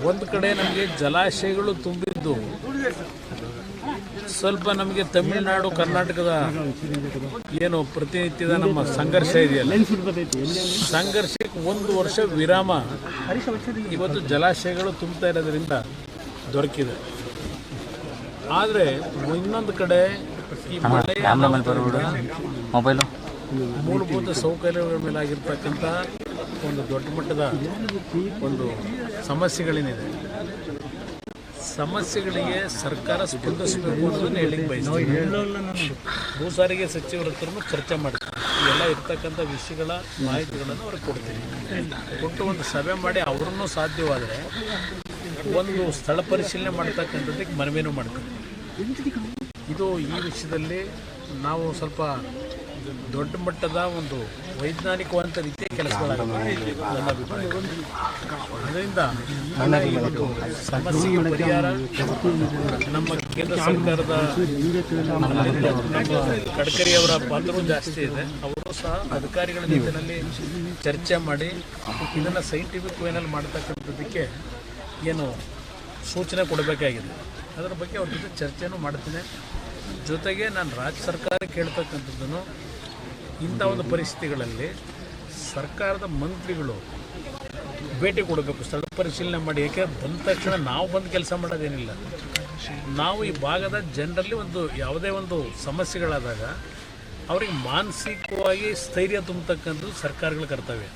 ಒಂದು ಕಡೆ ನಮಗೆ ಜಲಾಶಯಗಳು ತುಂಬಿದ್ದು ಸ್ವಲ್ಪ ನಮಗೆ ತಮಿಳುನಾಡು ಕರ್ನಾಟಕದ ಏನು ಪ್ರತಿನಿತ್ಯದ ನಮ್ಮ ಸಂಘರ್ಷ ಇದೆಯಲ್ಲ, ಸಂಘರ್ಷಕ್ಕೆ 1 ವರ್ಷ ವಿರಾಮ ಇವತ್ತು ಜಲಾಶಯಗಳು ತುಂಬ್ತಾ ಇರೋದ್ರಿಂದ ದೊರಕಿದೆ. ಆದರೆ ಇನ್ನೊಂದು ಕಡೆ ಈ ಮಳೆಯ ಮೊಬೈಲು ಮೂಲಭೂತ ಸೌಕರ್ಯಗಳ ಮೇಲೆ ಆಗಿರ್ತಕ್ಕಂಥ ಒಂದು ದೊಡ್ಡ ಮಟ್ಟದ ಒಂದು ಸಮಸ್ಯೆಗಳೇನಿದೆ, ಸಮಸ್ಯೆಗಳಿಗೆ ಸರ್ಕಾರ ಸ್ಪಂದಿಸಬೇಕು ಅನ್ನೋದನ್ನು ಹೇಳಿಕ್ಕೆ ಬಯಸ್ತೀನಿ. ಭೂ ಸಾರಿಗೆ ಸಚಿವರ ಹತ್ರನೂ ಚರ್ಚೆ ಮಾಡ್ತೀನಿ, ಇವೆಲ್ಲ ಇರ್ತಕ್ಕಂಥ ವಿಷಯಗಳ ಮಾಹಿತಿಗಳನ್ನು ಅವ್ರಿಗೆ ಕೊಡ್ತೀನಿ. ಕೊಟ್ಟು ಒಂದು ಸಭೆ ಮಾಡಿ ಅವರನ್ನು ಸಾಧ್ಯವಾದರೆ ಒಂದು ಸ್ಥಳ ಪರಿಶೀಲನೆ ಮಾಡ್ತಕ್ಕಂಥದ್ದಕ್ಕೆ ಮನವಿನೂ ಮಾಡ್ತೀನಿ. ಇದು ಈ ವಿಷಯದಲ್ಲಿ ನಾವು ಸ್ವಲ್ಪ ದೊಡ್ಡ ಮಟ್ಟದ ಒಂದು ವೈಜ್ಞಾನಿಕವಂತ ರೀತಿಯ ಕೆಲಸಗಳಾಗುತ್ತೆ ನನ್ನ ಅಭಿಪ್ರಾಯ. ಅದರಿಂದ ಈ ಒಂದು ಸಮಸ್ಯೆಗೆ ಪರಿಹಾರ ನಮ್ಮ ಕೇಂದ್ರ ಸರ್ಕಾರದ ನಮ್ಮ ಗಡ್ಕರಿ ಅವರ ಪಾತ್ರವೂ ಜಾಸ್ತಿ ಇದೆ. ಅವರು ಸಹ ಅಧಿಕಾರಿಗಳ ನಿಟ್ಟಿನಲ್ಲಿ ಚರ್ಚೆ ಮಾಡಿ ಇದನ್ನು ಸೈಂಟಿಫಿಕ್ ವೇನಲ್ಲಿ ಮಾಡ್ತಕ್ಕಂಥದ್ದಕ್ಕೆ ಏನು ಸೂಚನೆ ಕೊಡಬೇಕಾಗಿದೆ, ಅದರ ಬಗ್ಗೆ ಅವ್ರ ಜೊತೆ ಚರ್ಚೆನೂ ಮಾಡ್ತೀನಿ. ಜೊತೆಗೆ ನಾನು ರಾಜ್ಯ ಸರ್ಕಾರ ಕೇಳ್ತಕ್ಕಂಥದ್ದನ್ನು ಇಂಥ ಒಂದು ಪರಿಸ್ಥಿತಿಗಳಲ್ಲಿ ಸರ್ಕಾರದ ಮಂತ್ರಿಗಳು ಭೇಟಿ ಕೊಡಬೇಕು, ಸ್ಥಳ ಪರಿಶೀಲನೆ ಮಾಡಿ. ಏಕೆ ಬಂದ ತಕ್ಷಣ ನಾವು ಬಂದು ಕೆಲಸ ಮಾಡೋದೇನಿಲ್ಲ. ನಾವು ಈ ಭಾಗದ ಜನರಲ್ಲಿ ಒಂದು ಯಾವುದೇ ಒಂದು ಸಮಸ್ಯೆಗಳಾದಾಗ ಅವರಿಗೆ ಮಾನಸಿಕವಾಗಿ ಸ್ಥೈರ್ಯ ತುಂಬತಕ್ಕಂಥದ್ದು ಸರ್ಕಾರಗಳ ಕರ್ತವ್ಯ.